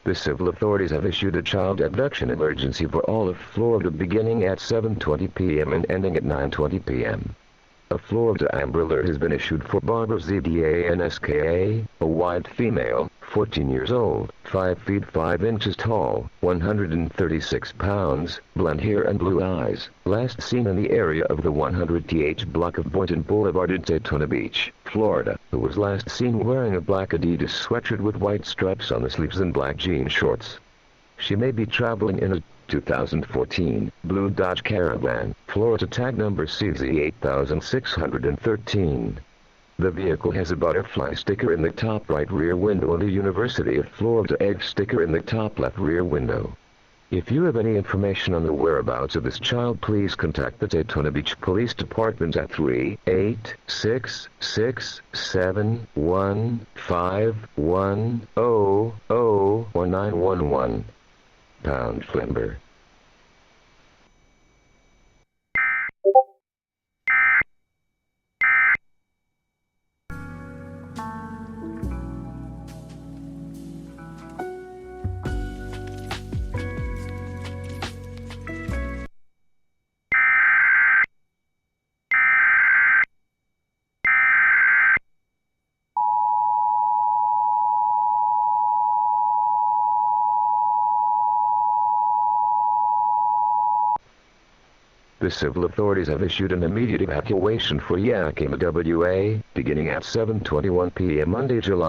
The civil authorities have issued a child abduction emergency for all of Florida beginning at 7:20 p.m. and ending at 9:20 p.m. A Florida Amber Alert has been issued for Barbara Zdanska, a white female, 14 years old, 5 feet 5 inches tall, 136 pounds, blonde hair and blue eyes, last seen in the area of the 100th block of Boynton Boulevard in Daytona Beach, Florida, who was last seen wearing a black Adidas sweatshirt with white stripes on the sleeves and black jean shorts. She may be traveling in a 2014 blue Dodge Caravan, Florida tag number CZ8613. The vehicle has a butterfly sticker in the top right rear window and a University of Florida egg sticker in the top left rear window. If you have any information on the whereabouts of this child, please contact the Daytona Beach Police Department at 38667151000 or 911. Pound Flimber. The civil authorities have issued an immediate evacuation for Yakima, WA, beginning at 7:21 p.m. Monday, July